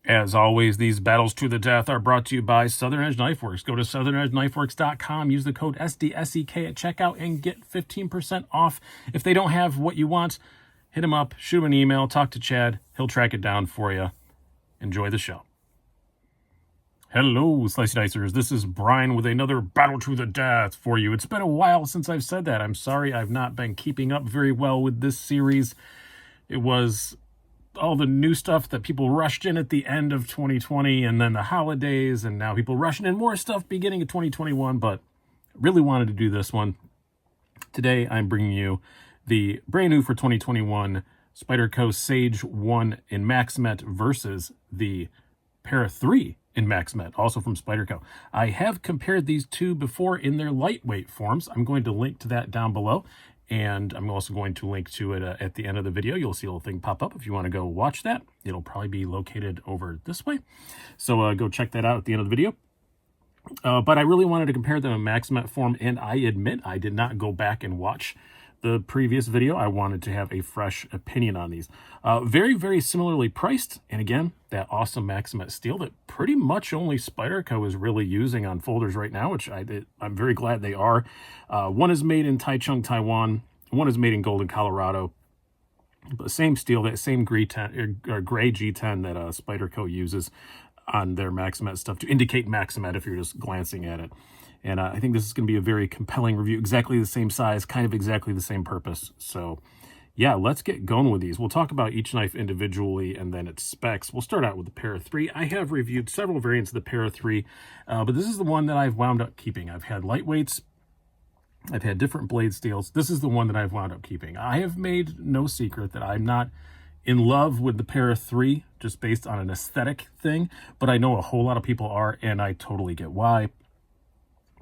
As always, these battles to the death are brought to you by Southern Edge Knife Works. Go to southernedgeknifeworks.com, use the code SDSEK at checkout, and get 15% off. If they don't have what you want, hit them up, shoot them an email, talk to Chad. He'll track it down for you. Enjoy the show. Hello, Slicey Dicers. This is Brian with another battle to the death for you. It's been a while since I've said that. I'm sorry I've not been keeping up very well with this series. It was all the new stuff that people rushed in at the end of 2020 and then the holidays, and now people rushing in more stuff beginning of 2021, but really wanted to do this one. Today, I'm bringing you the brand new for 2021 Spyderco Sage 1 in Maxamet versus the Para 3 in Maxamet, also from Spyderco. I have compared these two before in their lightweight forms. I'm going to link to that down below. And I'm also going to link to it at the end of the video. You'll see a little thing pop up if you want to go watch that. It'll probably be located over this way. So go check that out at the end of the video. But I really wanted to compare them in Maxamet form, and I admit I did not go back and watch the previous video. I wanted to have a fresh opinion on these. Very, very similarly priced. And again, that awesome Maxamet steel that pretty much only Spyderco is really using on folders right now, which I'm very glad they are. One is made in Taichung, Taiwan. One is made in Golden, Colorado. But same steel, that same gray G10 that Spyderco uses on their Maxamet stuff to indicate Maxamet if you're just glancing at it. And I think this is going to be a very compelling review. Exactly the same size, kind of exactly the same purpose. So yeah, let's get going with these. We'll talk about each knife individually and then its specs. We'll start out with the Para 3. I have reviewed several variants of the Para 3, but this is the one that I've wound up keeping. I've had lightweights. I've had different blade steels. This is the one that I've wound up keeping. I have made no secret that I'm not in love with the Para 3 just based on an aesthetic thing, but I know a whole lot of people are, and I totally get why.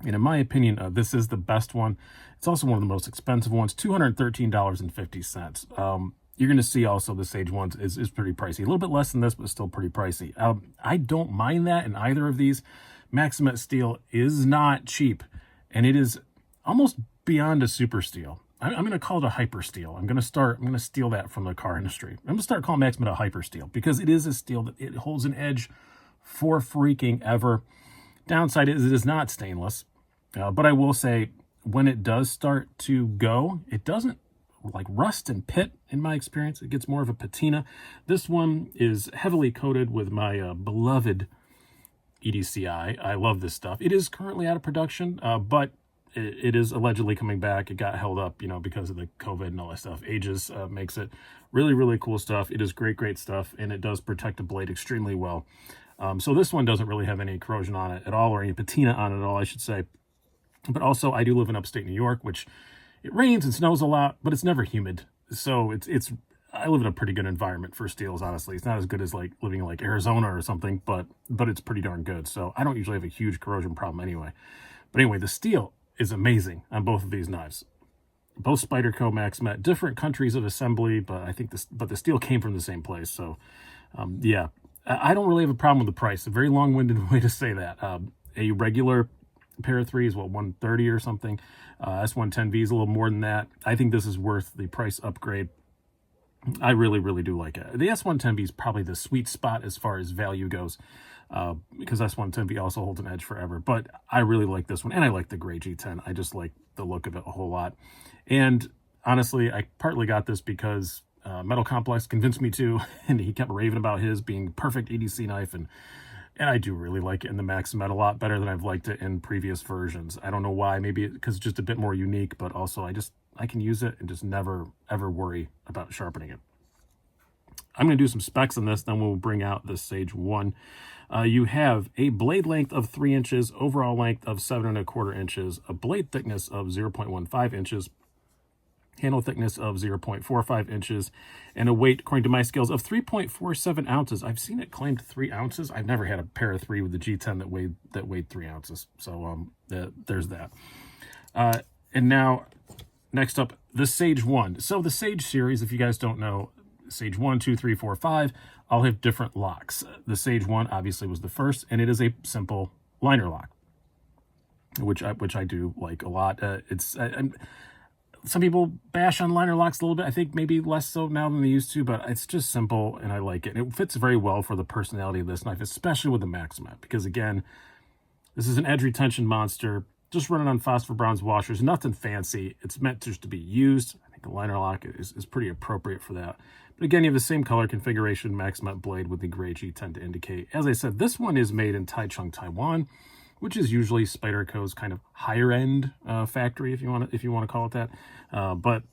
And in my opinion, this is the best one. It's also one of the most expensive ones, $213.50. You're going to see also the Sage 1 is pretty pricey. A little bit less than this, but still pretty pricey. I don't mind that in either of these. Maxamet steel is not cheap, and it is almost beyond a super steel. I'm going to call it a hyper steel. I'm going to steal that from the car industry. I'm going to start calling Maxamet a hyper steel because it is a steel that it holds an edge for freaking ever. Downside is it is not stainless. But I will say, when it does start to go, it doesn't like rust and pit in my experience. It gets more of a patina. This one is heavily coated with my beloved EDCI. I love this stuff. It is currently out of production, but it is allegedly coming back. It got held up, because of the COVID and all that stuff. Aegis makes it really, really cool stuff. It is great, great stuff, and it does protect the blade extremely well. So this one doesn't really have any corrosion on it at all, or any patina on it at all, I should say. But also, I do live in upstate New York, which it rains and snows a lot, but it's never humid. So I live in a pretty good environment for steels, honestly. It's not as good as like living in like Arizona or something, but it's pretty darn good. So I don't usually have a huge corrosion problem anyway. But anyway, the steel is amazing on both of these knives. Both Spyderco, Maxamet, different countries of assembly, but I think the steel came from the same place. So yeah, I don't really have a problem with the price. A very long-winded way to say that. A regular Para 3 is what, $130 or something. S110V is a little more than that. I think this is worth the price upgrade. I really, really do like it. The S110V is probably the sweet spot as far as value goes, because S110V also holds an edge forever. But I really like this one, and I like the gray G10. I just like the look of it a whole lot. And honestly, I partly got this because Metal Complex convinced me to, and he kept raving about his being perfect EDC knife, and I do really like it in the Maxamet a lot better than I've liked it in previous versions. I don't know why, maybe because it's just a bit more unique, but also I can use it and just never, ever worry about sharpening it. I'm going to do some specs on this, then we'll bring out the Sage 1. You have a blade length of 3 inches, overall length of 7¼ inches, a blade thickness of 0.15 inches, handle thickness of 0.45 inches, and a weight, according to my scales, of 3.47 ounces. I've seen it claimed 3 ounces. I've never had a Para 3 with the G10 that weighed 3 ounces. So there's that. And now, next up, the Sage 1. So the Sage series, if you guys don't know, Sage 1, 2, 3, 4, 5, all have different locks. The Sage 1 obviously was the first, and it is a simple liner lock, which I do like a lot. some people bash on liner locks a little bit. I think maybe less so now than they used to, but it's just simple and I like it. It fits very well for the personality of this knife, especially with the Maxamet, because again, this is an edge retention monster, just running on phosphor bronze washers, nothing fancy. It's meant just to be used. I think a liner lock is pretty appropriate for that. But again, you have the same color configuration Maxamet blade with the gray G10 to indicate. As I said, this one is made in Taichung, Taiwan, which is usually Spyderco's kind of higher end factory, if you want to call it that. But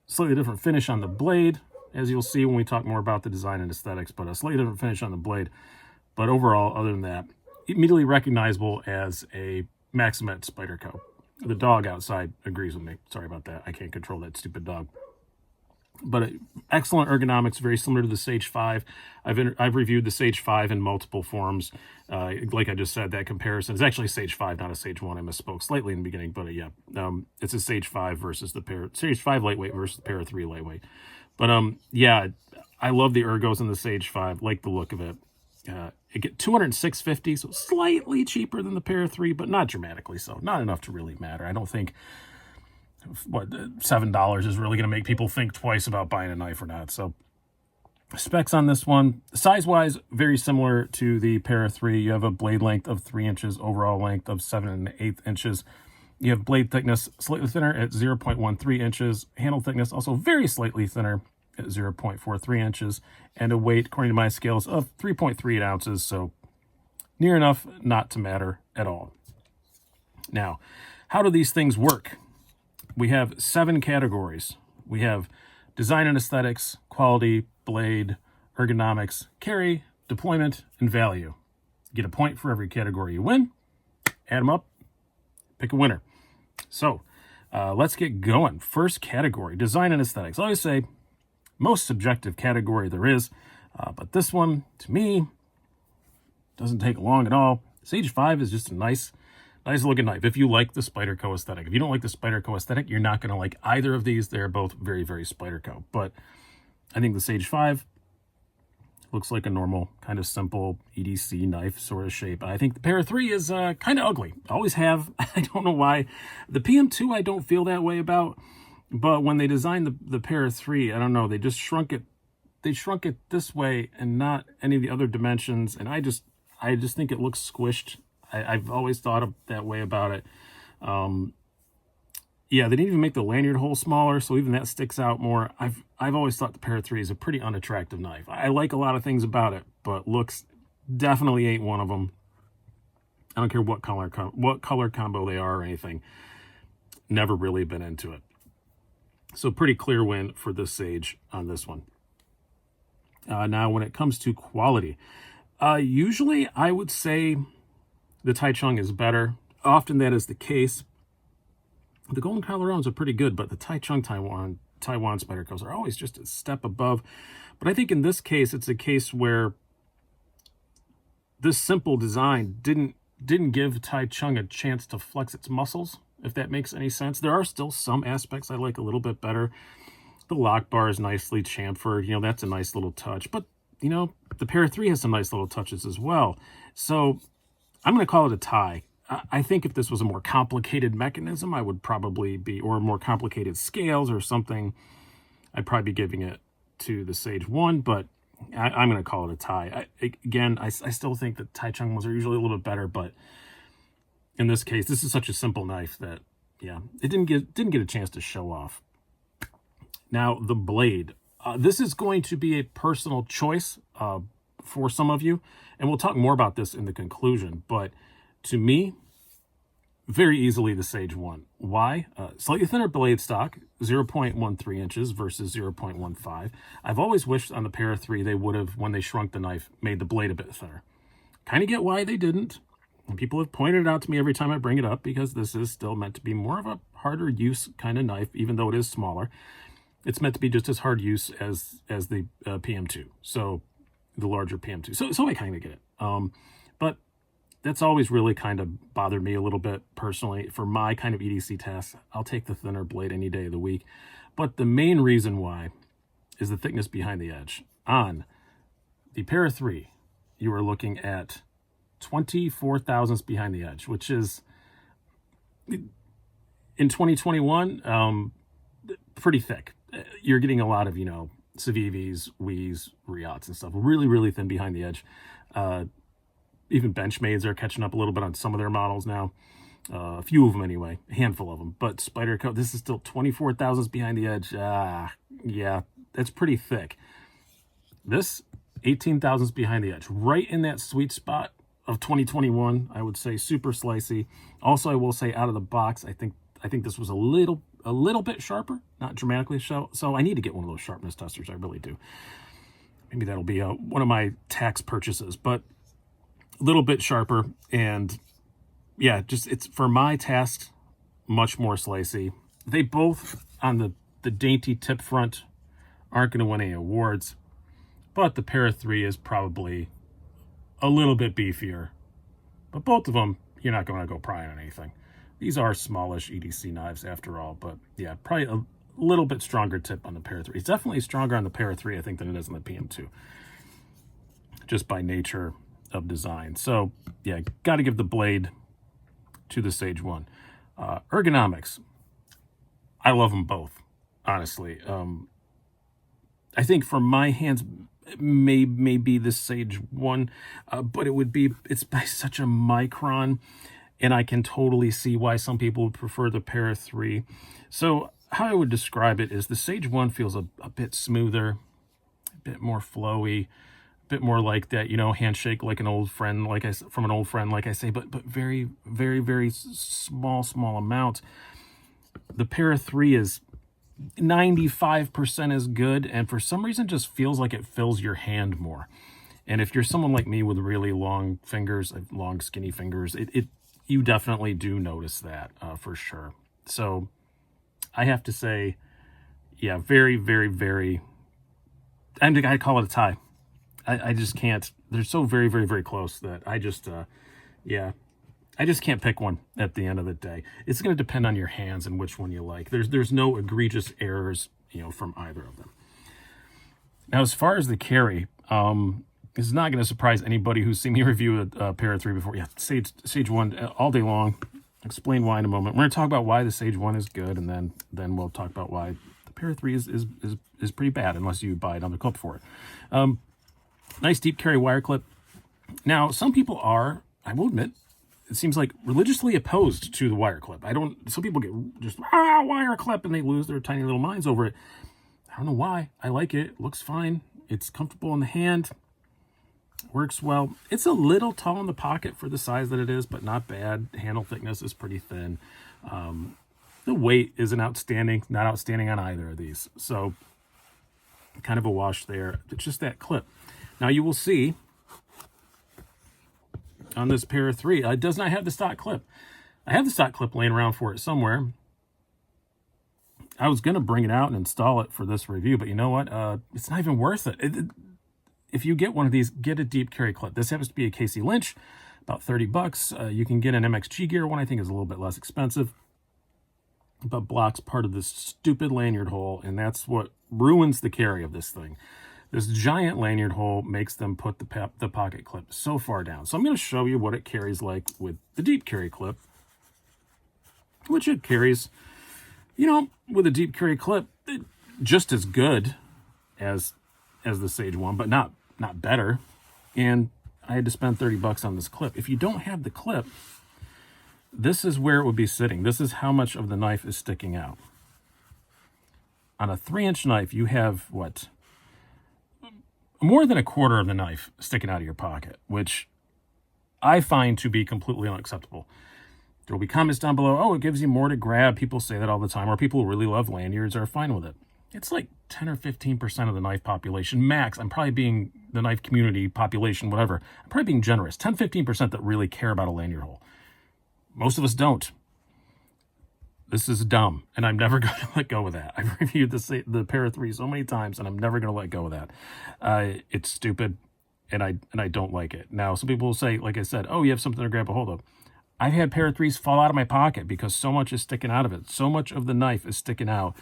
slightly different finish on the blade, as you'll see when we talk more about the design and aesthetics. But a slightly different finish on the blade. But overall, other than that, immediately recognizable as a Maxamet Spyderco. The dog outside agrees with me. Sorry about that. I can't control that stupid dog. But excellent ergonomics, very similar to the Sage 5. I've reviewed the Sage 5 in multiple forms. Like I just said, that comparison is actually Sage 5, not a Sage 1. I misspoke slightly in the beginning, but yeah, it's a Sage 5 versus the Sage 5 lightweight versus the Para 3 lightweight. But yeah, I love the ergos in the Sage 5, like the look of it. It get $206.50, so slightly cheaper than the Para 3, but not dramatically so. Not enough to really matter. I don't think $7 is really going to make people think twice about buying a knife or not. So specs on this one, size-wise, very similar to the Para 3. You have a blade length of 3 inches, overall length of 7 1/8 inches. You have blade thickness slightly thinner at 0.13 inches. Handle thickness also very slightly thinner at 0.43 inches. And a weight, according to my scales, of 3.38 ounces. So near enough not to matter at all. Now, how do these things work? We have 7 categories. We have design and aesthetics, quality, blade, ergonomics, carry, deployment, and value. You get a point for every category you win. Add them up, pick a winner. So let's get going. First category, design and aesthetics. I always say most subjective category there is, but this one, to me, doesn't take long at all. Sage 5 is just a nice looking knife. If you like the Spyderco aesthetic. If you don't like the Spyderco aesthetic, you're not going to like either of these. They're both very, very Spyderco. But I think the Sage 5 looks like a normal, kind of simple EDC knife sort of shape. I think the Para 3 is kind of ugly. Always have. I don't know why. The PM2 I don't feel that way about. But when they designed the Para 3, I don't know. They just shrunk it. They shrunk it this way and not any of the other dimensions. And I just think it looks squished. I've always thought of that way about it. Yeah, they didn't even make the lanyard hole smaller, so even that sticks out more. I've always thought the Para 3 is a pretty unattractive knife. I like a lot of things about it, but looks definitely ain't one of them. I don't care what color combo they are or anything. Never really been into it. So pretty clear win for this Sage on this one. Now, when it comes to quality, usually I would say the Taichung is better. Often that is the case. The golden collar are pretty good, but the Taichung Taiwan Spydercos are always just a step above. But I think in this case, it's a case where this simple design didn't give Taichung a chance to flex its muscles, if that makes any sense. There are still some aspects I like a little bit better. The lock bar is nicely chamfered. You know, that's a nice little touch. But, you know, the Para 3 has some nice little touches as well. So I'm going to call it a tie. I think if this was a more complicated mechanism, I would probably be, or more complicated scales or something, I'd probably be giving it to the Sage 1, but I'm going to call it a tie. I still think that Taichung ones are usually a little bit better, but in this case, this is such a simple knife that, yeah, it didn't get a chance to show off. Now, the blade. This is going to be a personal choice for some of you, and we'll talk more about this in the conclusion, but to me, very easily the Sage 1. Why? Slightly thinner blade stock, 0.13 inches versus 0.15. I've always wished on the Para 3 they would have, when they shrunk the knife, made the blade a bit thinner. Kind of get why they didn't. And people have pointed it out to me every time I bring it up, because this is still meant to be more of a harder use kind of knife, even though it is smaller. It's meant to be just as hard use as the PM2, so the larger PM2. So I kind of get it. But that's always really kind of bothered me a little bit personally. For my kind of EDC tasks, I'll take the thinner blade any day of the week. But the main reason why is the thickness behind the edge. On the Para 3, you are looking at 24 thousandths behind the edge, which is, in 2021, pretty thick. You're getting a lot of, you know, Civivis, Wii's, Riots and stuff. Really, really thin behind the edge. Even Benchmades are catching up a little bit on some of their models now. A few of them anyway, a handful of them. But Spyderco, this is still 24 thousandths behind the edge. Yeah, that's pretty thick. This 18 thousandths behind the edge, right in that sweet spot of 2021. I would say super slicey. Also, I will say out of the box, I think this was a little bit sharper, not dramatically so. So I need to get one of those sharpness testers. I really do. Maybe that'll be one of my tax purchases, but a little bit sharper. And yeah, just it's for my tasks, much more slicey. They both on the dainty tip front aren't going to win any awards, but the Para 3 is probably a little bit beefier. But both of them, you're not going to go prying on anything. These are smallish EDC knives after all, but yeah, probably a little bit stronger tip on the Para 3. It's definitely stronger on the Para 3, I think, than it is on the PM2, just by nature of design. So yeah, got to give the blade to the Sage 1. Ergonomics, I love them both, honestly. I think for my hands, maybe the Sage 1, but it's by such a micron, and I can totally see why some people would prefer the Para 3. So how I would describe it is the Sage 1 feels a bit smoother, a bit more flowy, a bit more like that, you know, handshake like an old friend, from an old friend, like I say, but very, very, very small amount. The Para 3 is 95% as good, and for some reason just feels like it fills your hand more. And if you're someone like me with really long fingers, long skinny fingers, you definitely do notice that for sure. So I have to say, yeah, very, very, very, I call it a tie. I just can't. They're so very, very, very close that I just, I just can't pick one at the end of the day. It's going to depend on your hands and which one you like. There's no egregious errors, you know, from either of them. Now, as far as the carry, this is not going to surprise anybody who's seen me review a Para 3 before. Yeah, Sage 1 all day long. Explain why in a moment. We're going to talk about why the Sage 1 is good, and then we'll talk about why the Para 3 is pretty bad unless you buy another clip for it. Nice deep carry wire clip. Now, some people are, I will admit, it seems like religiously opposed to the wire clip. Some people get just, wire clip, and they lose their tiny little minds over it. I don't know why. I like it. It looks fine. It's comfortable in the hand. Works well. It's a little tall in the pocket for the size that it is, but not bad. Handle thickness is pretty thin. The weight isn't outstanding. Not outstanding on either of these. So kind of a wash there. It's just that clip. Now you will see on this Para 3, it does not have the stock clip. I have the stock clip laying around for it somewhere. I was going to bring it out and install it for this review, but you know what? It's not even worth it. If you get one of these, get a deep carry clip. This happens to be a Casey Lynch, about 30 bucks. You can get an MXG Gear one, I think is a little bit less expensive, but blocks part of this stupid lanyard hole, and that's what ruins the carry of this thing. This giant lanyard hole makes them put the pocket clip so far down. So I'm going to show you what it carries like with the deep carry clip, which it carries, you know, with a deep carry clip, just as good as the Sage 1, but not better. And I had to spend 30 bucks on this clip. If you don't have the clip, this is where it would be sitting. This is how much of the knife is sticking out. On a 3-inch knife, you have what? More than a quarter of the knife sticking out of your pocket, which I find to be completely unacceptable. There will be comments down below, oh, it gives you more to grab. People say that all the time, or people who really love lanyards are fine with it. It's like 10 or 15% of the knife population, max. I'm probably being the knife community population, whatever. I'm probably being generous. 10, 15% that really care about a lanyard hole. Most of us don't. This is dumb, and I'm never going to let go of that. I've reviewed the Para 3 so many times, and I'm never going to let go of that. It's stupid, and I don't like it. Now, some people will say, like I said, oh, you have something to grab a hold of. I've had Para 3s fall out of my pocket because so much is sticking out of it. So much of the knife is sticking out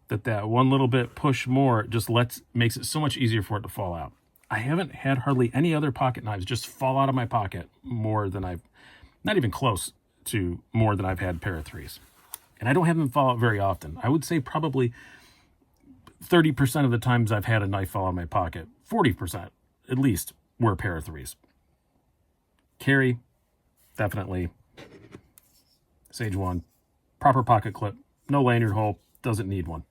that one little bit push more just makes it so much easier for it to fall out. I haven't had hardly any other pocket knives just fall out of my pocket more than not even close to more than I've had Para 3s. And I don't have them fall out very often. I would say probably 30% of the times I've had a knife fall out of my pocket, 40% at least, were a pair of 3s. Carry, definitely. Sage 1, proper pocket clip, no lanyard hole, doesn't need one.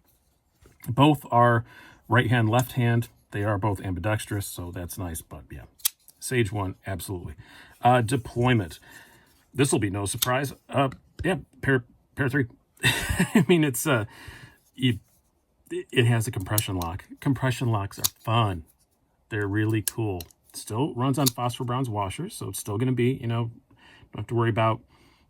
Both are right hand, left hand. They are both ambidextrous, so that's nice, but yeah. Sage 1, absolutely. Deployment. This will be no surprise. Yeah, pair 3. I mean, it has a compression lock. Compression locks are fun. They're really cool. Still runs on phosphor bronze washers, so it's still going to be, don't have to worry about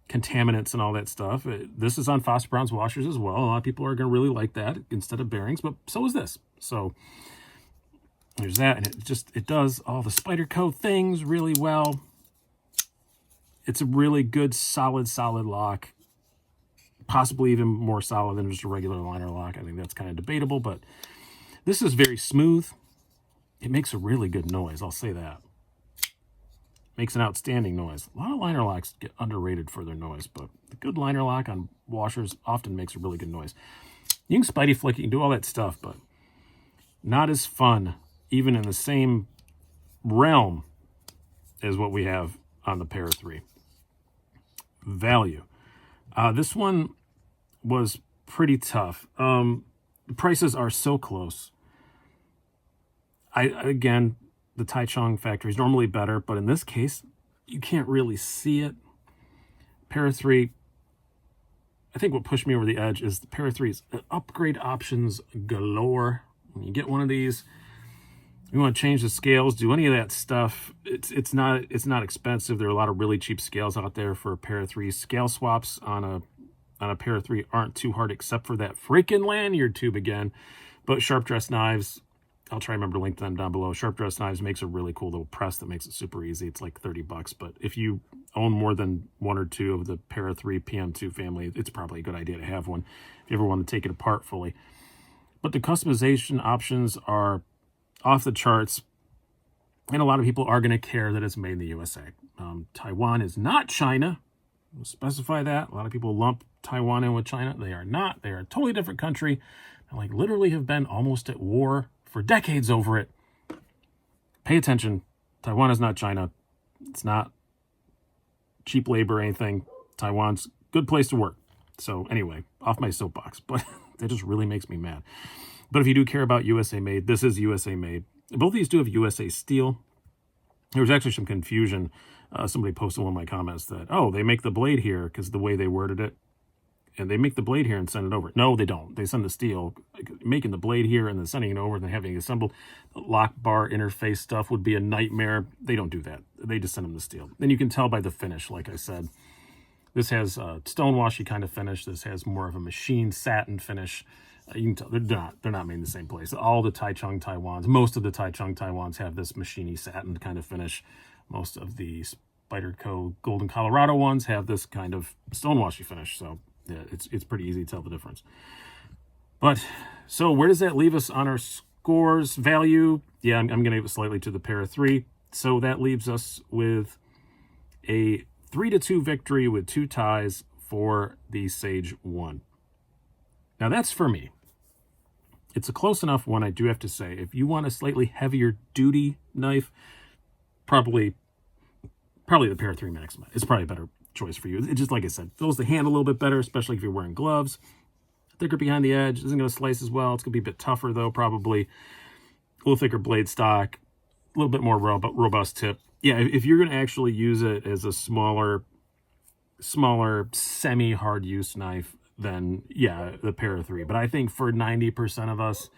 contaminants and all that stuff. This is on phosphor bronze washers as well. A lot of people are going to really like that instead of bearings, but so is this. So there's that, and it does all the Spyderco things really well. It's a really good, solid lock. Possibly even more solid than just a regular liner lock. I think that's kind of debatable, but this is very smooth. It makes a really good noise, I'll say that. Makes an outstanding noise. A lot of liner locks get underrated for their noise, but the good liner lock on washers often makes a really good noise. You can Spidey flick, you can do all that stuff, but not as fun, even in the same realm as what we have on the pair 3. Value. This one was pretty tough. The prices are so close. Again, the Taichung factory is normally better, but in this case, you can't really see it. Pair 3, I think what pushed me over the edge is the pair 3's upgrade options galore. When you get one of these, you want to change the scales, do any of that stuff. It's not expensive. There are a lot of really cheap scales out there for a pair of 3. Scale swaps on a pair of 3 aren't too hard, except for that freaking lanyard tube again. But sharp dress knives, I'll try to remember to link them down below. Sharp dress knives makes a really cool little press that makes it super easy. It's like $30, but if you own more than 1 or 2 of the pair of 3 PM2 family, it's probably a good idea to have one if you ever want to take it apart fully. But the customization options are off the charts, and a lot of people are going to care that it's made in the USA. Taiwan is not China. We'll specify that. A lot of people lump Taiwan in with China. They are not. They are a totally different country, and literally have been almost at war for decades over it. Pay attention. Taiwan is not China. It's not cheap labor or anything. Taiwan's a good place to work. So anyway, off my soapbox, but that just really makes me mad. But if you do care about USA made, this is USA made. Both of these do have USA steel. There was actually some confusion. Somebody posted in one of my comments that, oh, they make the blade here because the way they worded it. And they make the blade here and send it over. No, they don't. They send the steel. Making the blade here and then sending it over and then having it assembled. The lock bar interface stuff would be a nightmare. They don't do that. They just send them the steel. Then you can tell by the finish, like I said. This has a stonewashy kind of finish. This has more of a machine satin finish. You can tell they're not made in the same place. All the Taichung Taiwans, most of the Taichung Taiwans have this machiny satin kind of finish. Most of the Spyderco Golden Colorado ones have this kind of stonewashy finish. So yeah, it's pretty easy to tell the difference. But so where does that leave us on our scores value? Yeah, I'm going to give it slightly to the pair of 3. So that leaves us with a 3-2 victory with 2 ties for the Sage 1. Now that's for me. It's a close enough one, I do have to say. If you want a slightly heavier duty knife, probably the pair of 3 Maxamet. It's probably a better choice for you. It just, like I said, fills the hand a little bit better, especially if you're wearing gloves. Thicker behind the edge, isn't going to slice as well. It's going to be a bit tougher though, probably. A little thicker blade stock, a little bit more robust tip. Yeah, if you're going to actually use it as a smaller semi-hard use knife, then yeah, the pair of 3. But I think for 90% of us,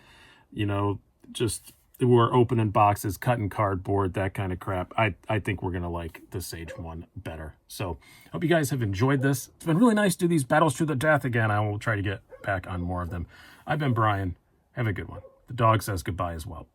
just who are opening boxes, cutting cardboard, that kind of crap, I think we're going to like the Sage 1 better. So hope you guys have enjoyed this. It's been really nice to do these battles to the death again. I will try to get back on more of them. I've been Brian. Have a good one. The dog says goodbye as well.